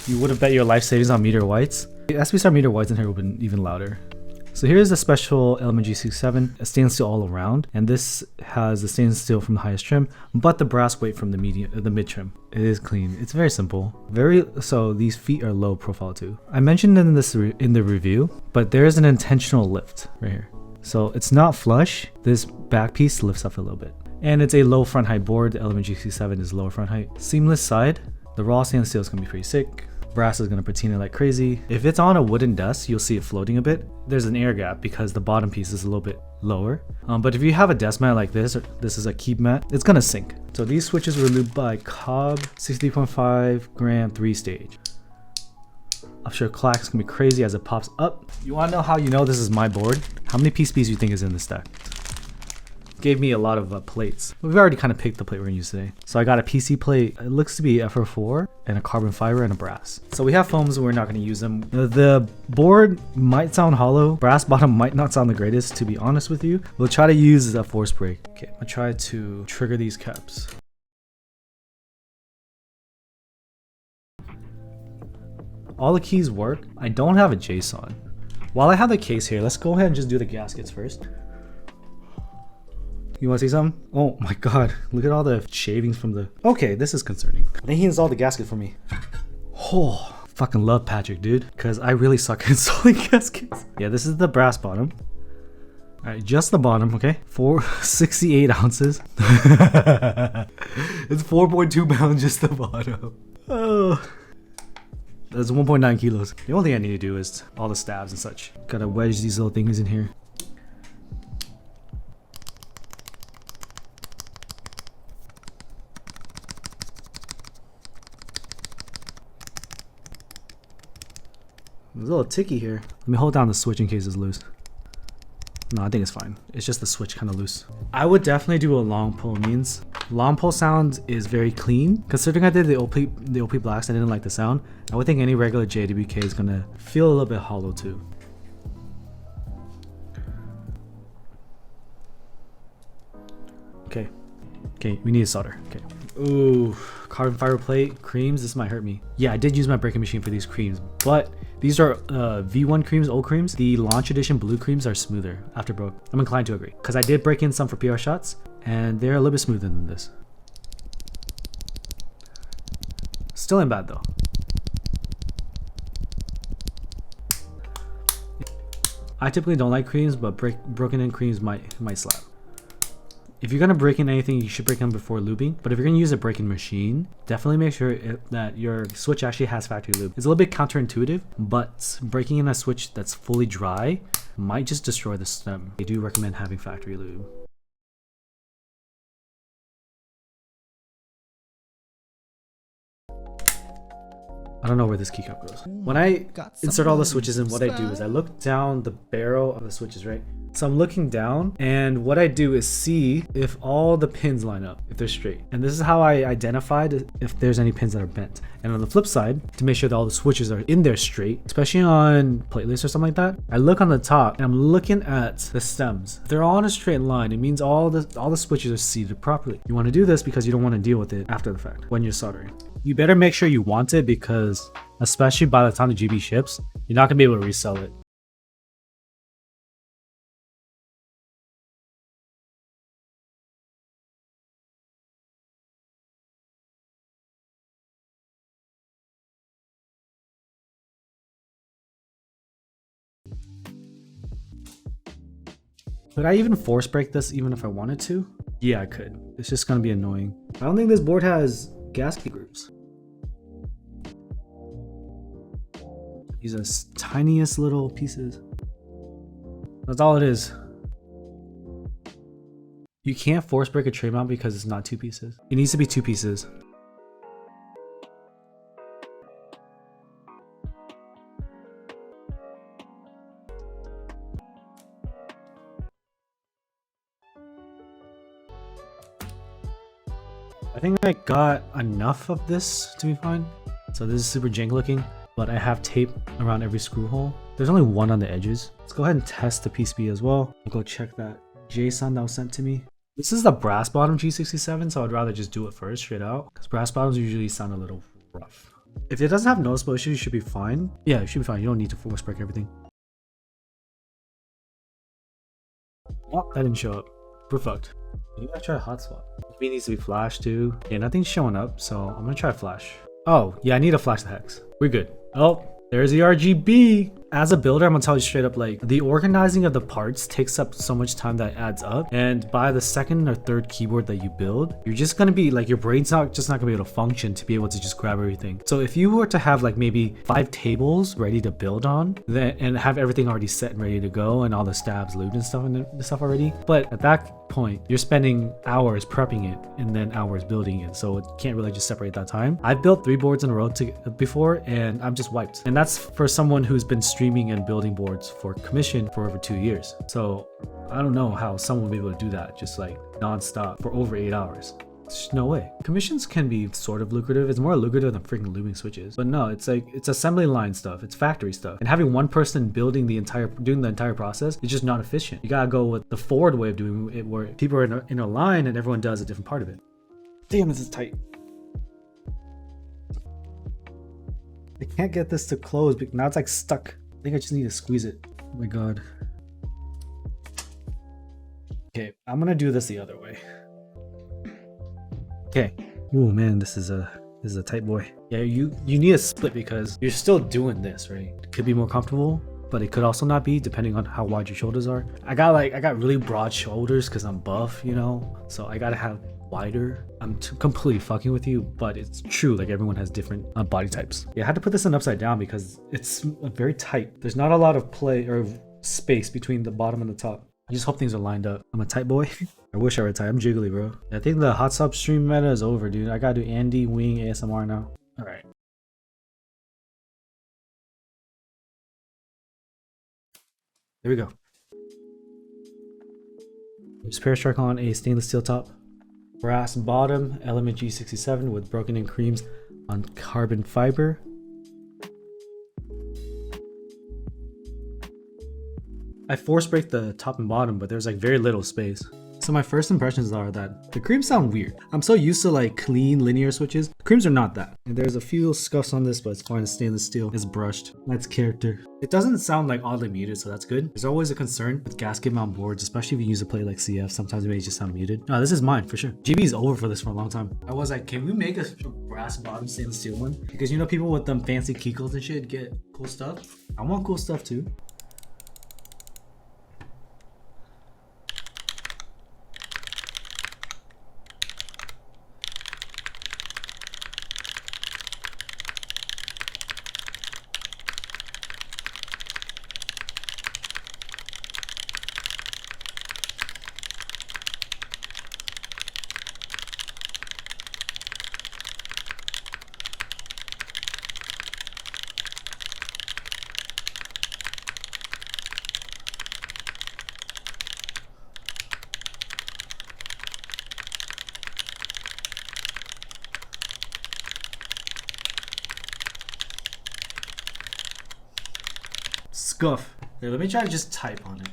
You would have bet your life savings on meter whites. The SP Star meter whites in here would have been even louder. So here's the special element G67, a stainless steel all around, and this has the stainless steel from the highest trim, but the brass weight from the mid trim. It is clean. It's very simple. So these feet are low profile too. I mentioned in the review, but there is an intentional lift right here. So it's not flush. This back piece lifts up a little bit, and it's a low front height board. The element G67 is lower front height. Seamless side. The raw stainless steel is gonna be pretty sick. Brass is going to patina like crazy. If it's on a wooden desk, you'll see it floating a bit. There's an air gap because the bottom piece is a little bit lower. But if you have a desk mat like this, or this is a keep mat, it's going to sink. So these switches were lubed by Cobb 60.5 gram 3-stage. I'm sure clack's going to be crazy as it pops up. You want to know how you know this is my board? How many PCBs do you think is in this stack? Gave me a lot of plates. We've already kind of picked the plate we're gonna use today. So I got a PC plate. It looks to be FR4 and a carbon fiber and a brass. So we have foams, we're not gonna use them. The board might sound hollow. Brass bottom might not sound the greatest, to be honest with you. We'll try to use a force break. Okay, I'm gonna try to trigger these caps. All the keys work. I don't have a JSON. While I have the case here, let's go ahead and just do the gaskets first. You want to see something? Oh my god, look at all the shavings from the... Okay, this is concerning. I think he installed the gasket for me. Oh, fucking love Patrick, dude. Because I really suck at installing gaskets. Yeah, this is the brass bottom. Alright, just the bottom, okay? 68 ounces. It's 4.2 pounds, just the bottom. Oh. That's 1.9 kilos. The only thing I need to do is all the stabs and such. Gotta wedge these little things in here. It's a little ticky here. Let me hold down the switch in case it's loose. No, I think it's fine. It's just the switch kind of loose. I would definitely do a long pull means. Long pull sound is very clean. Considering I did the OP blacks, I didn't like the sound. I would think any regular JWK is gonna feel a little bit hollow too. Okay. Okay, we need to solder. Okay. Ooh, carbon fiber plate, creams, this might hurt me. Yeah, I did use my breaking machine for these creams, but these are V1 creams, old creams. The launch edition blue creams are smoother after broke. I'm inclined to agree, because I did break in some for PR shots, and they're a little bit smoother than this. Still ain't bad though. I typically don't like creams, but broken in creams might slap. If you're gonna break in anything, you should break in before lubing. But if you're gonna use a break-in machine, definitely make sure that your switch actually has factory lube. It's a little bit counterintuitive, but breaking in a switch that's fully dry might just destroy the stem. I do recommend having factory lube. I don't know where this keycap goes. When I insert all the switches in, what I do is I look down the barrel of the switches, right? So I'm looking down, and what I do is see if all the pins line up, if they're straight. And this is how I identified if there's any pins that are bent. And on the flip side, to make sure that all the switches are in there straight, especially on platelets or something like that, I look on the top and I'm looking at the stems. If they're all in a straight line, it means all the switches are seated properly. You want to do this because you don't want to deal with it after the fact when you're soldering. You better make sure you want it, because especially by the time the GB ships, you're not gonna be able to resell it. Could I even force break this even if I wanted to? Yeah, I could. It's just gonna be annoying. I don't think this board has gasket grooves. These are tiniest little pieces. That's all it is. You can't force break a tray mount because it's not 2 pieces. It needs to be 2 pieces. I think I got enough of this to be fine. So this is super jank looking, but I have tape around every screw hole. There's only one on the edges. Let's go ahead and test the PCB as well. I'll go check that JSON that was sent to me. This is the brass bottom G67, so I'd rather just do it first straight out, because brass bottoms usually sound a little rough. If it doesn't have noticeable issues, you should be fine. Yeah, it should be fine. You don't need to force break everything. Oh, that didn't show up. We're fucked. Maybe I try a hotspot. Maybe it needs to be flash too. Yeah, nothing's showing up, so I'm gonna try flash. Oh, yeah, I need to flash the hex. We're good. Oh, there's the RGB. As a builder, I'm gonna tell you straight up, like, the organizing of the parts takes up so much time that adds up. And by the second or third keyboard that you build, you're just gonna be like, your brain's not gonna be able to function to be able to just grab everything. So if you were to have like maybe 5 tables ready to build on, then and have everything already set and ready to go, and all the stabs, lubed and stuff already. But at that point, you're spending hours prepping it and then hours building it. So it can't really just separate that time. I've built 3 boards in a row before, and I'm just wiped. And that's for someone who's been streaming and building boards for commission for over 2 years. So I don't know how someone will be able to do that just like non-stop for over 8 hours. There's no way. Commissions can be sort of lucrative. It's more lucrative than freaking lubing switches. But no, it's like, it's assembly line stuff. It's factory stuff. And having one person doing the entire process is just not efficient. You gotta go with the forward way of doing it, where people are in a line and everyone does a different part of it. Damn, this is tight. I can't get this to close, but now it's like stuck. I think I just need to squeeze it. Oh my god. Okay, I'm gonna do this the other way. Okay. Oh man, this is a tight boy. Yeah, you need a split because you're still doing this, right? It could be more comfortable, but it could also not be, depending on how wide your shoulders are. I got really broad shoulders because I'm buff, you know, so I gotta have wider. I'm completely fucking with you, but it's true, like everyone has different body types. Yeah, I had to put this in upside down because it's very tight. There's not a lot of play or space between the bottom and the top. I just hope things are lined up. I'm a tight boy. I wish I were tight. I'm jiggly, bro. I think the hot sub stream meta is over, dude. I gotta do Andy Wing ASMR now. All right. There we go. There's Perestroika on a stainless steel top. Brass bottom, element G67 with broken in creams on carbon fiber. I force break the top and bottom, but there's like very little space. So my first impressions are that the creams sound weird. I'm so used to like clean linear switches. The creams are not that. And there's a few scuffs on this, but it's fine. It's stainless steel. It's brushed. That's character. It doesn't sound like oddly muted, so that's good. There's always a concern with gasket mount boards, especially if you use a plate like CF. Sometimes it may just sound muted. No, this is mine for sure. GB's over for this for a long time. I was like, can we make a brass bottom stainless steel one? Because you know people with them fancy keycaps and shit get cool stuff. I want cool stuff too. Scuff. Here, let me try to just type on it.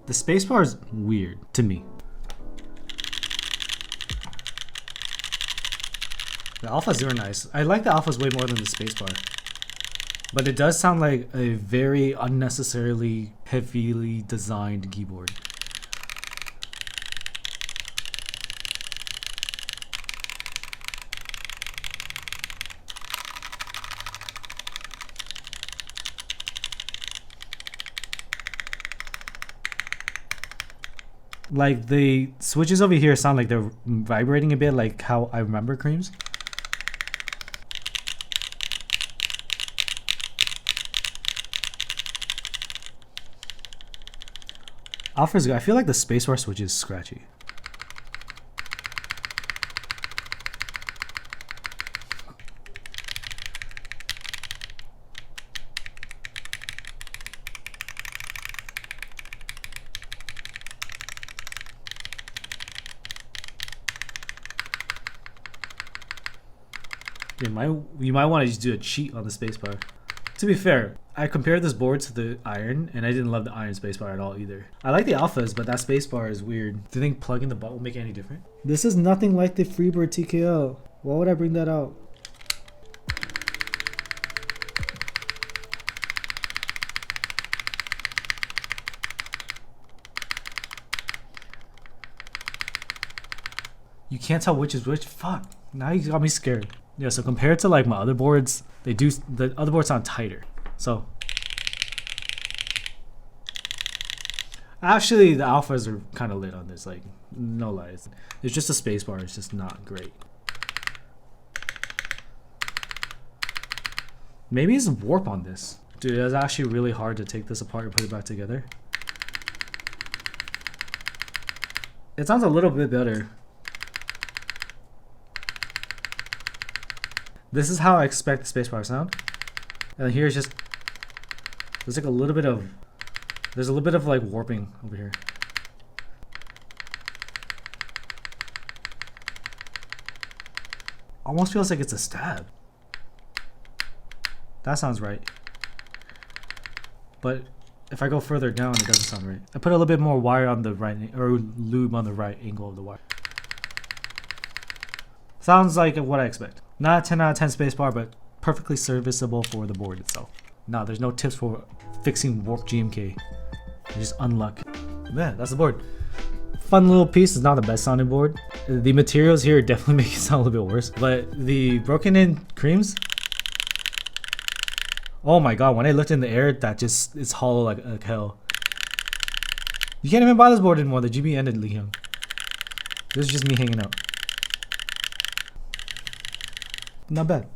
The spacebar is weird to me. The alphas are nice. I like the alphas way more than the spacebar. But it does sound like a very unnecessarily heavily designed keyboard. Like the switches over here sound like they're vibrating a bit, like how I remember Creams. Alpha's good. I feel like the spacebar switch is scratchy. You might want to just do a cheat on the spacebar. To be fair, I compared this board to the iron, and I didn't love the iron spacebar at all either. I like the alphas, but that spacebar is weird. Do you think plugging the butt will make it any different? This is nothing like the Freebird TKO. Why would I bring that out? You can't tell which is which? Fuck. Now you got me scared. Yeah, so compared to like my other boards, the other boards sound tighter. So actually the alphas are kind of lit on this, like no lies. It's just a spacebar, it's just not great. Maybe it's warp on this. Dude, it's actually really hard to take this apart and put it back together. It sounds a little bit better. This is how I expect the spacebar to sound. And here's just, there's a little bit of like warping over here. Almost feels like it's a stab. That sounds right. But if I go further down, it doesn't sound right. I put a little bit more wire on the right, or lube on the right angle of the wire. Sounds like what I expect. Not a 10 out of 10 spacebar, but perfectly serviceable for the board itself. No, there's no tips for fixing warp GMK. Just unluck. Man, that's the board. Fun little piece. Is not the best sounding board. The materials here definitely make it sound a little bit worse. But the broken in creams. Oh my god, when I looked in the air, it's hollow like hell. You can't even buy this board anymore. The GB ended, Liam. This is just me hanging out. Not bad.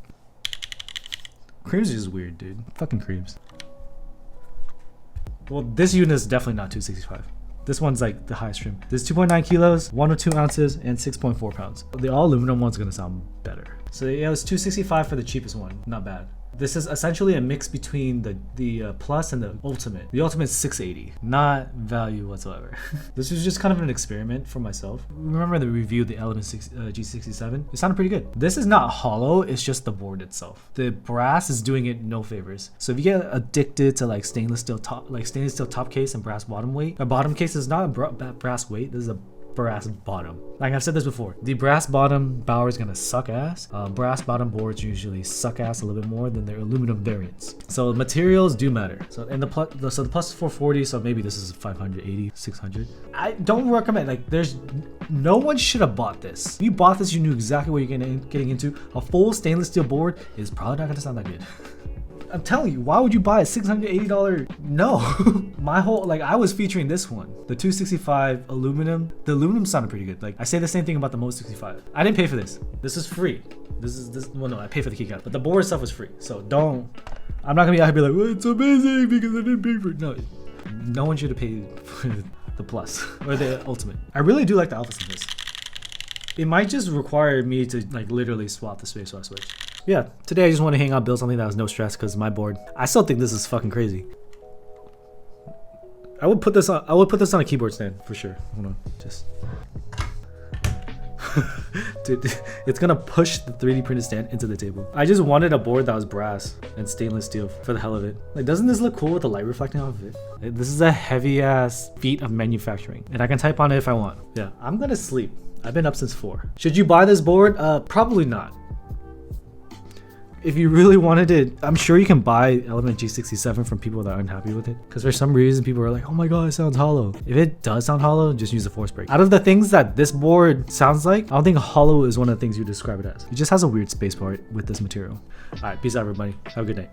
Creams is weird, dude. Fucking creams. Well, this unit is definitely not 265. This one's like the highest trim. This is 2.9 kilos, 102 ounces, and 6.4 pounds. The all aluminum one's gonna sound better. So yeah, it was 265 for the cheapest one. Not bad. This is essentially a mix between the Plus and the Ultimate. The Ultimate is 680, not value whatsoever. This was just kind of an experiment for myself. Remember the review of the Element G67? It sounded pretty good. This is not hollow, it's just the board itself. The brass is doing it no favors. So if you get addicted to like stainless steel top case and brass bottom weight, a bottom case is not a brass weight. This is a brass bottom. Like I've said this before, the brass bottom Bauer is gonna suck ass. Brass bottom boards usually suck ass a little bit more than their aluminum variants. So materials do matter. So and the plus is 440, so maybe this is 580, 600. I don't recommend, like no one should have bought this. If you bought this, you knew exactly what you're getting into. A full stainless steel board is probably not gonna sound that good. I'm telling you, why would you buy a $680? No. My whole, like, I was featuring this one, the 265 aluminum. The aluminum sounded pretty good. Like, I say the same thing about the Mode 65. I didn't pay for this. This is free. Well, no, I paid for the keycap, but the board itself was free. So I'm not gonna be out here be like, well, it's amazing because I didn't pay for it. No one should have paid for the Plus or the Ultimate. I really do like the alphas in this. It might just require me to like literally swap the spacebar switch. Yeah, today I just want to hang out, build something that was no stress because my board. I still think this is fucking crazy. I would put this on a keyboard stand for sure. Hold on, just. Dude, it's gonna push the 3D printed stand into the table. I just wanted a board that was brass and stainless steel for the hell of it. Like, doesn't this look cool with the light reflecting off of it? Like, this is a heavy ass feat of manufacturing, and I can type on it if I want. Yeah, I'm gonna sleep. I've been up since 4. Should you buy this board? Probably not. If you really wanted it, I'm sure you can buy Element G67 from people that aren't happy with it. Because for some reason, people are like, oh my god, it sounds hollow. If it does sound hollow, just use a force break. Out of the things that this board sounds like, I don't think hollow is one of the things you describe it as. It just has a weird space part with this material. Alright, peace out everybody. Have a good night.